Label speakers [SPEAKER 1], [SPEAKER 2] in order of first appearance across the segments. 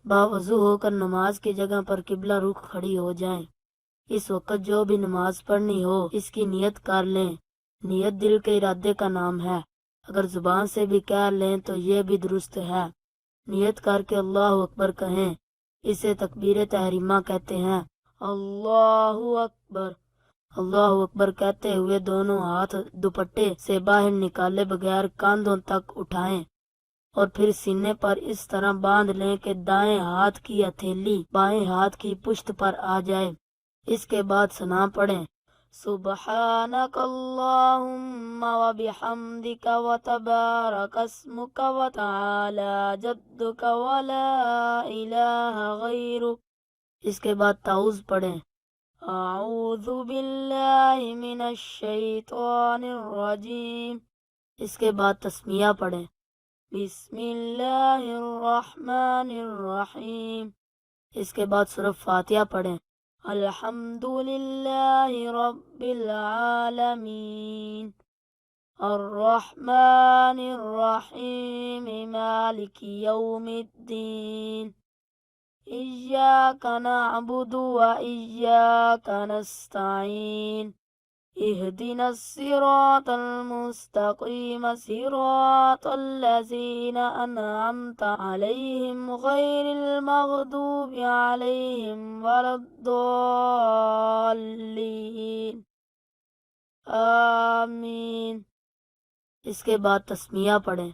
[SPEAKER 1] باوضو ہو کر نماز کی جگہ پر قبلہ رخ کھڑی ہو جائیں۔ اس وقت جو بھی نماز پڑھنی ہو اس کی نیت کر لیں۔ نیت دل کے ارادے کا نام ہے، اگر زبان سے بھی کہہ لیں تو یہ بھی درست ہے۔ نیت کر کے اللہ اکبر کہیں، اسے تکبیر تحریمہ کہتے ہیں۔ اللہ اکبر، اللہ اکبر کہتے ہوئے دونوں ہاتھ دوپٹے سے باہر نکالے بغیر کاندھوں تک اٹھائیں اور پھر سینے پر اس طرح باندھ لیں کہ دائیں ہاتھ کی ہتھیلی بائیں ہاتھ کی پشت پر آ جائے۔ اس کے بعد ثنا پڑھیں، سبحانک اللہم وبحمدک وتبارک اسمک وتعالی جدک ولا الہ غیرک۔ اس کے بعد تعوذ پڑھیں، اعوذ باللہ من الشیطان الرجیم۔ اس کے بعد تسمیہ پڑھیں، بسم اللہ الرحمن الرحیم۔ اس کے بعد سورہ فاتحہ پڑھیں، الحمد للہ رب العالمین الرحمن الرحیم مالک یوم الدین ایاک نعبد و ایاک نستعین اهدنا الصراط المستقیم صراط الذین انعمت علیہم غیر المغضوب علیہم ولا الضالین آمین۔ اس کے بعد تسمیہ پڑھیں،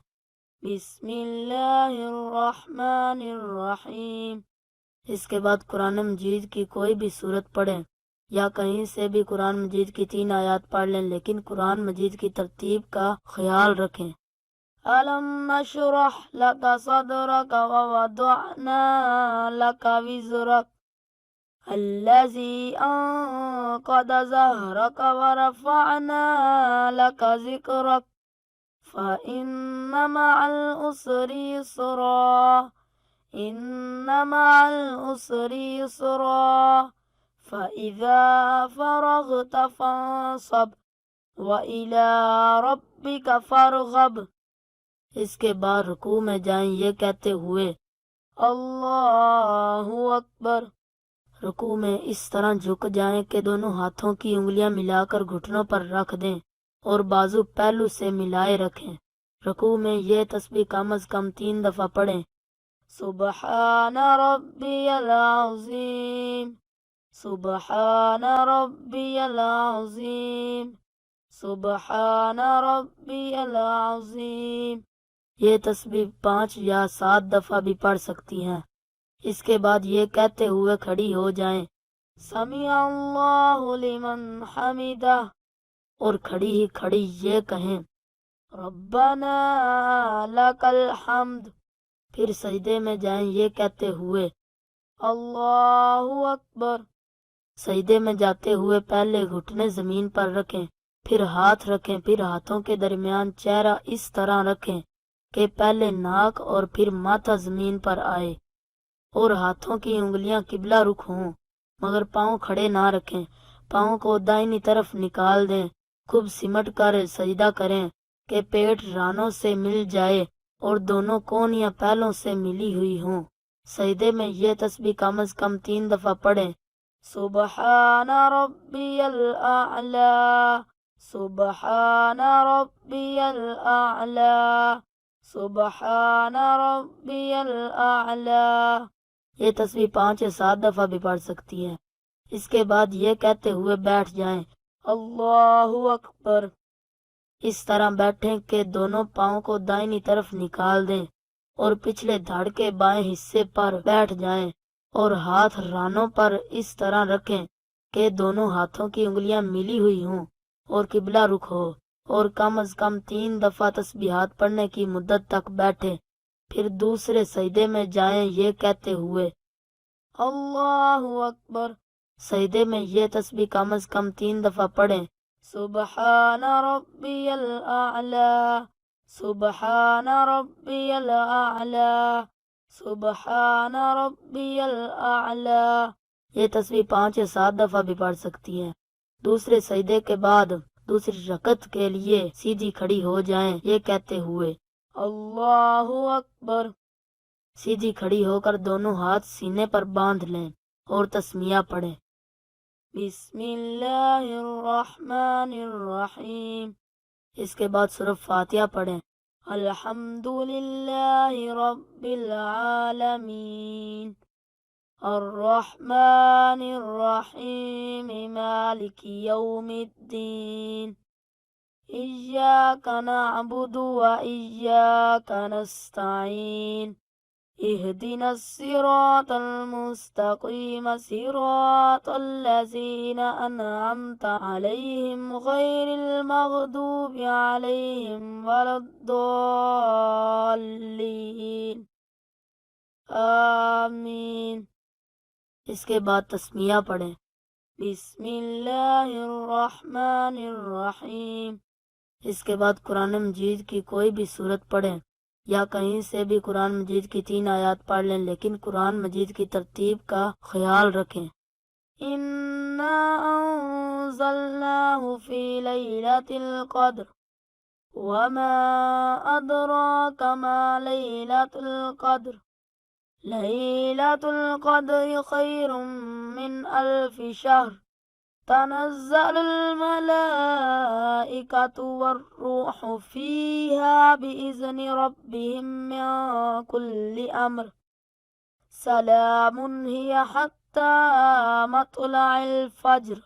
[SPEAKER 1] بسم اللہ الرحمن الرحیم۔ اس کے بعد قرآن مجید کی کوئی بھی سورت پڑھیں یا کہیں سے بھی قرآن مجید کی 3 آیات پڑھ لیں، لیکن قرآن مجید کی ترتیب کا خیال رکھیں۔ أَلَمْ نَشْرَحْ لَكَ صَدْرَكَ وَوَضَعْنَا لَكَ وِزْرَكَ الَّذِي أَنقَضَ ظَهْرَكَ وَرَفَعْنَا لَكَ ذِكْرَكَ فَإِنَّ مَعَ الْعُسْرِ يُسْرًا إِنَّ مَعَ الْعُسْرِ يُسْرًا فَإِذَا فَرَغْتَ فَانصَبْ وَإِلَى رَبِّكَ فَارْغَب۔ اس کے بعد رکوع میں جائیں یہ کہتے ہوئے اللہ اکبر۔ رکوع میں اس طرح جھک جائیں کہ دونوں ہاتھوں کی انگلیاں ملا کر گھٹنوں پر رکھ دیں اور بازو پہلو سے ملائے رکھیں۔ رکوع میں یہ تسبیح کم از کم 3 دفعہ پڑھیں، سبحان ربی العظیم، سبحان ربی العظیم، سبحان ربی العظیم۔ یہ تسبیح 5 یا 7 دفعہ بھی پڑھ سکتی ہیں۔ اس کے بعد یہ کہتے ہوئے کھڑی ہو جائیں، سمیع اللہ لمن حمدہ، اور کھڑی ہی کھڑی یہ کہیں، ربنا لک الحمد۔ پھر سجدے میں جائیں یہ کہتے ہوئے اللہ اکبر۔ سجدے میں جاتے ہوئے پہلے گھٹنے زمین پر رکھیں، پھر ہاتھ رکھیں، پھر ہاتھوں کے درمیان چہرہ اس طرح رکھیں کہ پہلے ناک اور پھر ماتھا زمین پر آئے اور ہاتھوں کی انگلیاں قبلہ رخ ہوں، مگر پاؤں کھڑے نہ رکھیں۔ پاؤں کو دائنی طرف نکال دیں، خوب سمٹ کر سجدہ کریں کہ پیٹ رانوں سے مل جائے اور دونوں کونیاں پہلوں سے ملی ہوئی ہوں۔ سجدے میں یہ تسبیح کم از کم 3 دفعہ پڑھیں، سبحان ربی الاعلی، سبحان ربی الاعلی، سبحان ربی الاعلی۔ یہ تسبیح 5 یا 7 دفعہ بھی پڑھ سکتی ہیں۔ اس کے بعد یہ کہتے ہوئے بیٹھ جائیں، اللہ اکبر۔ اس طرح بیٹھیں کہ دونوں پاؤں کو دائنی طرف نکال دیں اور پچھلے دھڑ کے بائیں حصے پر بیٹھ جائیں اور ہاتھ رانوں پر اس طرح رکھیں کہ دونوں ہاتھوں کی انگلیاں ملی ہوئی ہوں اور قبلہ رخ ہو، اور کم از کم 3 دفعہ تسبیحات پڑھنے کی مدت تک بیٹھیں۔ پھر دوسرے سجدے میں جائیں یہ کہتے ہوئے اللہ اکبر۔ سجدے میں یہ تسبیح کم از کم 3 دفعہ پڑھیں، سبحان ربی الاعلی، سبحان ربی الاعلی، سبحان ربی الاعلی۔ یہ تسبیح 5 یا 7 دفعہ بھی پڑھ سکتی ہیں۔ دوسرے سجدے کے بعد دوسری رکعت کے لیے سیدھی کھڑی ہو جائیں یہ کہتے ہوئے اللہ اکبر۔ سیدھی کھڑی ہو کر دونوں ہاتھ سینے پر باندھ لیں اور تسمیہ پڑھیں۔ بسم اللہ الرحمن الرحیم۔ اس کے بعد سورۃ فاتحہ پڑھیں۔ الحمد للہ رب العالمین الرحمن الرحیم مالک یوم الدین ایاک نعبد و ایاک نستعین اهدنا الصراط المستقيم صراط الذين أنعمت عليهم غير المغضوب عليهم ولا الضالين آمین۔ اس کے بعد تسمیہ پڑھیں۔ بسم اللہ الرحمن الرحیم۔ اس کے بعد قرآن مجید کی کوئی بھی سورت پڑھیں یا کہیں سے بھی قرآن مجید کی 3 آیات پڑھ لیں، لیکن قرآن مجید کی ترتیب کا خیال رکھیں۔ اِنَّا أَنزَلْنَاهُ فِي لَيْلَةِ الْقَدْرِ وَمَا أَدْرَاكَ مَا لَيْلَةُ الْقَدْرِ لَيْلَةُ الْقَدْرِ خَيْرٌ مِّنْ أَلْفِ شَهْرٍ تنزل الملائكة والروح فيها بإذن ربهم من كل أمر سلام هي حتى مطلع الفجر۔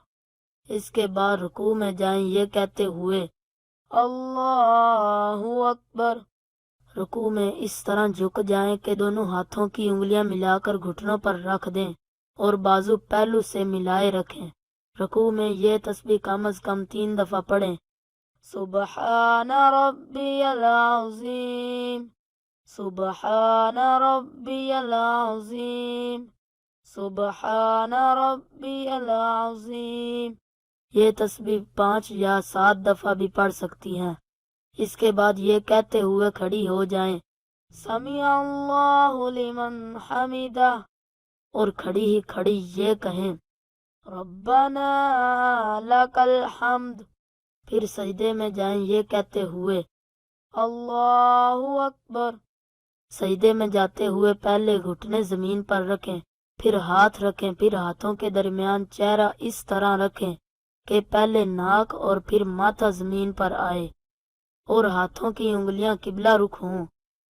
[SPEAKER 1] اس کے بعد رکوع میں جائیں یہ کہتے ہوئے اللہ اکبر۔ رکوع میں اس طرح جھک جائیں کہ دونوں ہاتھوں کی انگلیاں ملا کر گھٹنوں پر رکھ دیں اور بازو پہلو سے ملائے رکھیں۔ رکوع میں یہ تسبیح کم از کم 3 دفعہ پڑھیں۔ سبحان ربی العظیم سبحان ربی العظیم سبحان ربی العظیم۔ یہ تسبیح 5 یا 7 دفعہ بھی پڑھ سکتی ہیں۔ اس کے بعد یہ کہتے ہوئے کھڑی ہو جائیں سمیع اللہ لمن حمدہ، اور کھڑی ہی کھڑی یہ کہیں ربنا لک الحمد۔ پھر سجدے میں جائیں یہ کہتے ہوئے اللہ اکبر۔ سجدے میں جاتے ہوئے پہلے گھٹنے زمین پر رکھیں، پھر ہاتھ رکھیں، پھر ہاتھوں کے درمیان چہرہ اس طرح رکھیں کہ پہلے ناک اور پھر ماتھا زمین پر آئے اور ہاتھوں کی انگلیاں قبلہ رخ ہوں،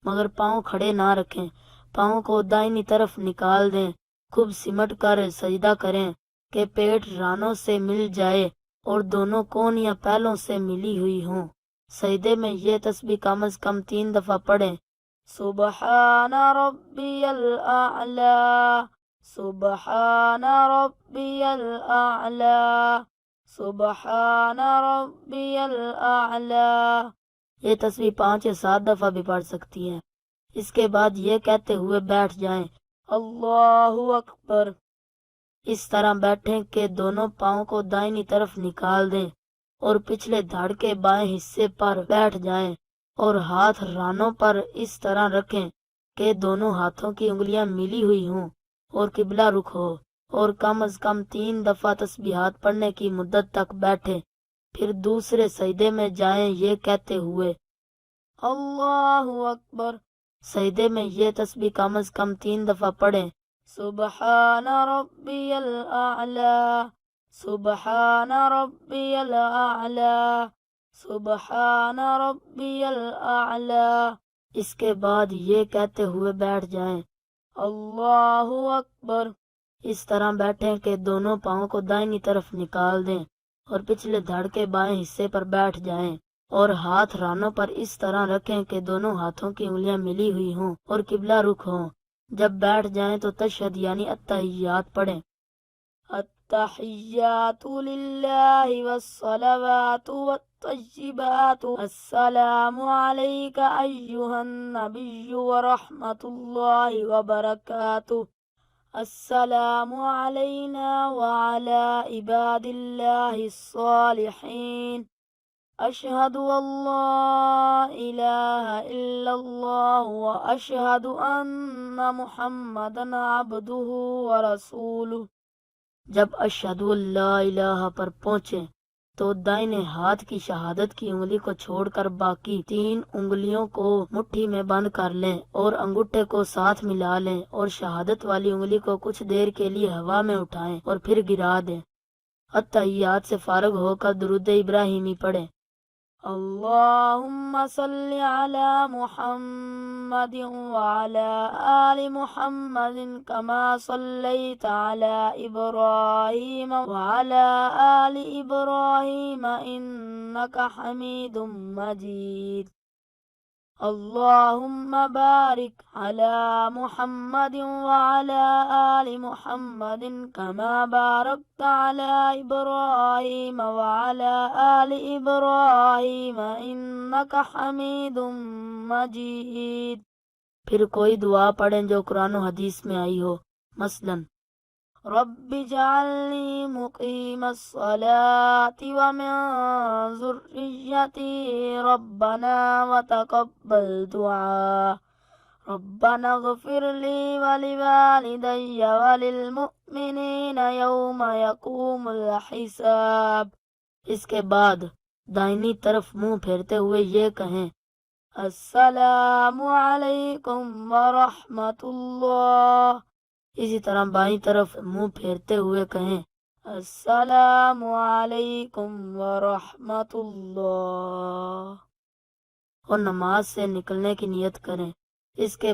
[SPEAKER 1] مگر پاؤں کھڑے نہ رکھیں۔ پاؤں کو دائنی طرف نکال دیں، خوب سمٹ کر سجدہ کریں کہ پیٹ رانوں سے مل جائے اور دونوں کونیاں پہلوں سے ملی ہوئی ہوں۔ سجدے میں یہ تسبیح کم از کم 3 دفعہ پڑھیں۔ سبحان ربی الاعلی سبحان ربی الاعلی سبحان ربی الاعلی۔ یہ تسبیح 5 یا 7 دفعہ بھی پڑھ سکتی ہیں۔ اس کے بعد یہ کہتے ہوئے بیٹھ جائیں اللہ اکبر۔ اس طرح بیٹھیں کہ دونوں پاؤں کو دائنی طرف نکال دیں اور پچھلے دھڑ کے بائیں حصے پر بیٹھ جائیں اور ہاتھ رانوں پر اس طرح رکھیں کہ دونوں ہاتھوں کی انگلیاں ملی ہوئی ہوں اور قبلہ رخ ہو، اور کم از کم 3 دفعہ تسبیحات پڑھنے کی مدت تک بیٹھیں۔ پھر دوسرے سجدے میں جائیں یہ کہتے ہوئے اللہ اکبر۔ سجدے میں یہ تسبیح کم از کم 3 دفعہ پڑھیں۔ سبحان ربی الاعلی سبحان ربی الاعلی سبحان ربی الاعلی۔ اس کے بعد یہ کہتے ہوئے بیٹھ جائیں اللہ اکبر۔ اس طرح بیٹھیں کہ دونوں پاؤں کو دائنی طرف نکال دیں اور پچھلے دھڑ کے بائیں حصے پر بیٹھ جائیں اور ہاتھ رانوں پر اس طرح رکھیں کہ دونوں ہاتھوں کی انگلیاں ملی ہوئی ہوں اور قبلہ رخ ہوں۔ جب بیٹھ جائیں تو تشہد یعنی التحیات پڑھیں۔ التحیات للہ والصلوات والطیبات السلام علیک ایہا النبی ورحمۃ اللہ وبرکاتہ السلام علینا وعلی عباد اللہ الصالحین اشہد ان لا الہ الا اللہ واشہد ان محمدا عبدہ ورسولہ۔ جب اشہد ان لا الہ پر پہنچیں تو دائیں ہاتھ کی شہادت کی انگلی کو چھوڑ کر باقی 3 انگلیوں کو مٹھی میں بند کر لیں اور انگوٹھے کو ساتھ ملا لیں اور شہادت والی انگلی کو کچھ دیر کے لیے ہوا میں اٹھائیں اور پھر گرا دیں۔ اتحیات سے فارغ ہو کر درود ابراہیمی پڑھیں۔ اللہم صلی علی محمد وعلی آل محمد کما صلیت علی ابراہیم وعلی آل ابراہیم انک حمید مجید۔ اللہم بارک علی محمد وعلی آل محمد کما بارکت علی ابراہیم وعلی آل ابراہیم انک حمید مجید۔ پھر کوئی دعا پڑھیں جو قرآن و حدیث میں آئی ہو، مثلاً رب اجعلنی مقیم الصلاة ومن ذریتی ربنا وتقبل دعا ربنا اغفر لی ولوالدی وللمؤمنین یوم یقوم الحساب۔ اس کے بعد دائنی طرف منہ پھیرتے ہوئے یہ کہیں السلام علیکم ورحمۃ اللہ۔ اسی طرح بائیں طرف منہ پھیرتے ہوئے کہیں السلام علیکم ورحمۃ اللہ، اور نماز سے نکلنے کی نیت کریں۔ اس کے